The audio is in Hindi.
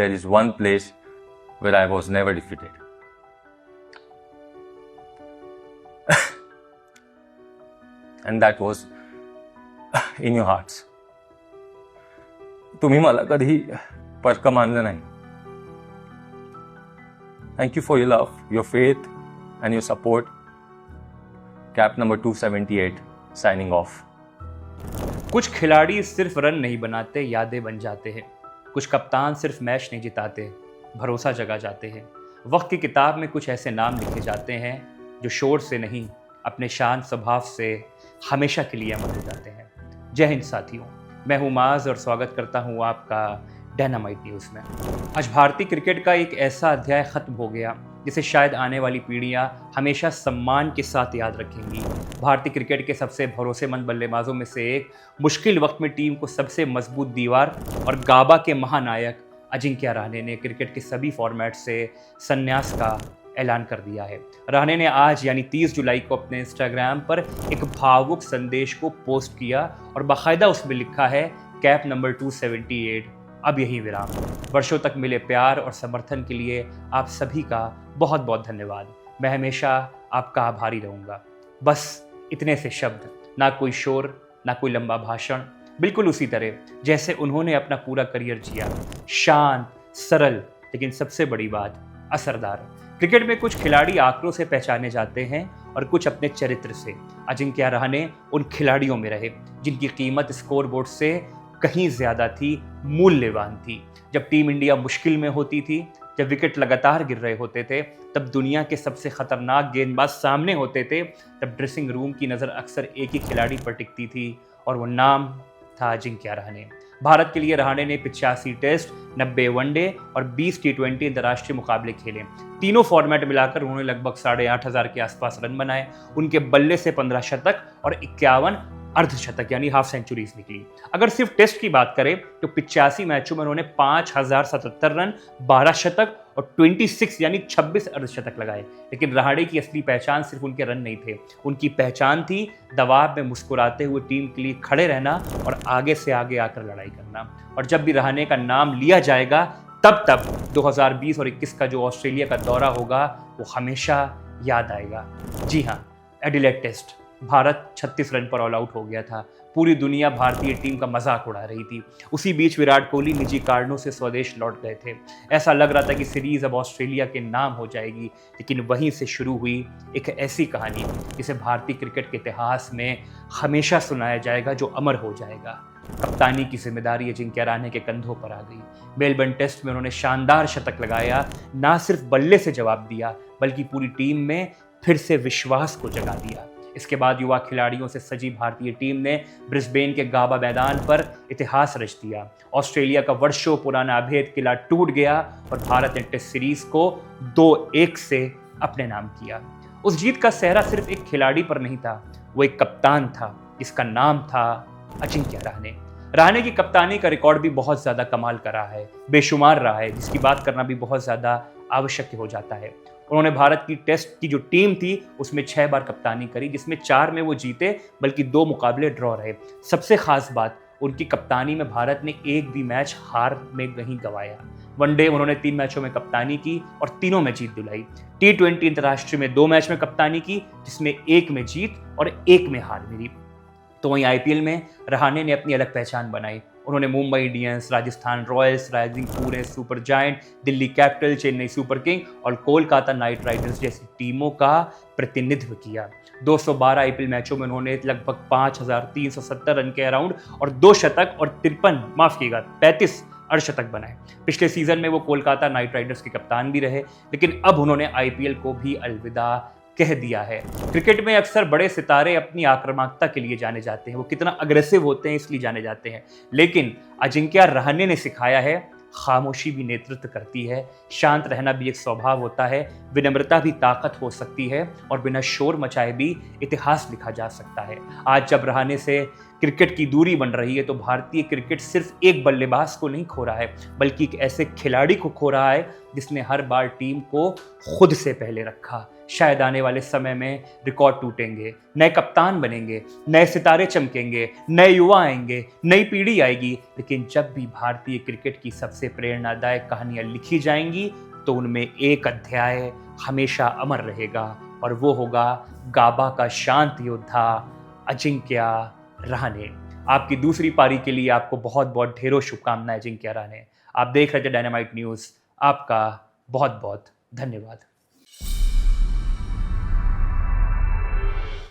there is one place where I was never defeated. And that was in your hearts. तुम्ही मला कधी परक मानलं नाही. Thank you for your love, your faith and your support. Cap number 278 signing off. कुछ खिलाड़ी सिर्फ रन नहीं बनाते, यादें बन जाते हैं. कुछ कप्तान सिर्फ मैच नहीं जिताते, भरोसा जगा जाते हैं. वक्त की किताब में कुछ ऐसे नाम लिखे जाते हैं जो शोर से नहीं, अपने शांत स्वभाव से हमेशा के लिए अमर हो जाते हैं. जय हिंद साथियों, मैं हूं माज और स्वागत करता हूं आपका डायनामाइट न्यूज़ में. आज भारतीय क्रिकेट का एक ऐसा अध्याय खत्म हो गया जिसे शायद आने वाली पीढ़ियां हमेशा सम्मान के साथ याद रखेंगी. भारतीय क्रिकेट के सबसे भरोसेमंद बल्लेबाजों में से एक, मुश्किल वक्त में टीम को सबसे मजबूत दीवार और गाबा के महानायक अजिंक्य रहाणे ने क्रिकेट के सभी फॉर्मेट से संन्यास का ऐलान कर दिया है. रहाणे ने आज यानी 30 जुलाई को अपने इंस्टाग्राम पर एक भावुक संदेश को पोस्ट किया और बाकायदा उसमें लिखा है, कैप नंबर 278 अब यही विराम. वर्षों तक मिले प्यार और समर्थन के लिए आप सभी का बहुत बहुत धन्यवाद. मैं हमेशा आपका आभारी रहूँगा. बस इतने से शब्द, ना कोई शोर, ना कोई लंबा भाषण, बिल्कुल उसी तरह जैसे उन्होंने अपना पूरा करियर जिया. शांत, सरल, लेकिन सबसे बड़ी बात असरदार. क्रिकेट में कुछ खिलाड़ी आंकड़ों से पहचाने जाते हैं और कुछ अपने चरित्र से. अजिंक्य रहाणे उन खिलाड़ियों में रहे जिनकी कीमत स्कोरबोर्ड से कहीं ज्यादा थी, मूल्यवान थी. जब टीम इंडिया मुश्किल में होती थी, जब विकेट लगातार गिर रहे होते थे, तब दुनिया के सबसे खतरनाक गेंदबाज सामने होते थे, तब ड्रेसिंग रूम की नज़र अक्सर एक ही खिलाड़ी पर टिकती थी और वो नाम था अजिंक्य रहाणे. भारत के लिए रहाणे ने 85 टेस्ट, 90 वनडे और 20 T20 अंतर्राष्ट्रीय मुकाबले खेले. तीनों फॉर्मेट मिलाकर उन्होंने लगभग 8,500 के आसपास रन बनाए. उनके बल्ले से 15 शतक और 51 अर्धशतक यानी हाफ सेंचुरीज निकली. अगर सिर्फ टेस्ट की बात करें तो 85 मैचों में उन्होंने 5,077 रन, 12 शतक और 26 यानी 26 अर्धशतक लगाए. लेकिन रहाणे की असली पहचान सिर्फ उनके रन नहीं थे. उनकी पहचान थी दबाव में मुस्कुराते हुए टीम के लिए खड़े रहना और आगे से आगे आकर लड़ाई करना. और जब भी रहाणे का नाम लिया जाएगा तब 2020 और 21 का जो ऑस्ट्रेलिया का दौरा होगा वो हमेशा याद आएगा. जी हाँ, एडिलेड टेस्ट भारत 36 रन पर ऑल आउट हो गया था. पूरी दुनिया भारतीय टीम का मजाक उड़ा रही थी. उसी बीच विराट कोहली निजी कारणों से स्वदेश लौट गए थे. ऐसा लग रहा था कि सीरीज अब ऑस्ट्रेलिया के नाम हो जाएगी. लेकिन वहीं से शुरू हुई एक ऐसी कहानी जिसे भारतीय क्रिकेट के इतिहास में हमेशा सुनाया जाएगा, जो अमर हो जाएगा. कप्तानी की जिम्मेदारी अजिंक्य रहाणे के कंधों पर आ गई. मेलबर्न टेस्ट में उन्होंने शानदार शतक लगाया. ना सिर्फ बल्ले से जवाब दिया, बल्कि पूरी टीम में फिर से विश्वास को जगा दिया. इसके बाद युवा खिलाड़ियों से सजी भारतीय टीम ने ब्रिस्बेन के गाबा मैदान पर इतिहास रच दिया. ऑस्ट्रेलिया का वर्षों पुराना अभेद किला टूट गया और भारत ने टेस्ट सीरीज को 2-1 से अपने नाम किया. उस जीत का सेहरा सिर्फ एक खिलाड़ी पर नहीं था, वो एक कप्तान था जिसका नाम था अजिंक्य रहाणे. रहाणे की कप्तानी का रिकॉर्ड भी बहुत ज़्यादा कमाल का रहा है, बेशुमार रहा है, जिसकी बात करना भी बहुत ज़्यादा आवश्यक हो जाता है. उन्होंने भारत की टेस्ट की जो टीम थी उसमें 6 बार कप्तानी करी, जिसमें 4 में वो जीते, बल्कि 2 मुकाबले ड्रॉ रहे. सबसे खास बात, उनकी कप्तानी में भारत ने एक भी मैच हार में नहीं गंवाया. वनडे उन्होंने 3 मैचों में कप्तानी की और तीनों में जीत दिलाई. T20 अंतर्राष्ट्रीय में 2 मैच में कप्तानी की, जिसमें 1 में जीत और 1 में हार मिली. तो वहीं IPL में रहाणे ने अपनी अलग पहचान बनाई. उन्होंने Mumbai Indians, Rajasthan Royals, rising Pune super giant, Delhi capital, Chennai super king और कोलकाता नाइट राइडर्स जैसी टीमों का प्रतिनिधित्व किया. 212 IPL मैचों में उन्होंने लगभग 5,370 रन के अराउंड और 2 शतक और 35 अर्धशतक बनाए. पिछले सीजन में वो कोलकाता नाइट राइडर्स के कप्तान भी रहे, लेकिन अब उन्होंने IPL को भी अलविदा कह दिया है. क्रिकेट में अक्सर बड़े सितारे अपनी आक्रामकता के लिए जाने जाते हैं, वो कितना अग्रेसिव होते हैं इसलिए जाने जाते हैं. लेकिन अजिंक्य रहाणे ने सिखाया है, खामोशी भी नेतृत्व करती है, शांत रहना भी एक स्वभाव होता है, विनम्रता भी ताकत हो सकती है और बिना शोर मचाए भी इतिहास लिखा जा सकता है. आज जब रहाणे से क्रिकेट की दूरी बन रही है तो भारतीय क्रिकेट सिर्फ एक बल्लेबाज को नहीं खो रहा है, बल्कि एक ऐसे खिलाड़ी को खो रहा है जिसने हर बार टीम को खुद से पहले रखा। शायद आने वाले समय में रिकॉर्ड टूटेंगे, नए कप्तान बनेंगे, नए सितारे चमकेंगे, नए युवा आएंगे, नई पीढ़ी आएगी, लेकिन जब भी भारतीय क्रिकेट की सबसे प्रेरणादायक कहानियां लिखी जाएंगी तो उनमें एक अध्याय हमेशा अमर रहेगा, और वो होगा गाबा का शांत योद्धा अजिंक्य रहाणे। आपकी दूसरी पारी के लिए आपको बहुत बहुत ढेरों शुभकामनाएं अजिंक्य रहाणे। आप देख रहे थे डायनामाइट न्यूज़। आपका बहुत बहुत धन्यवाद।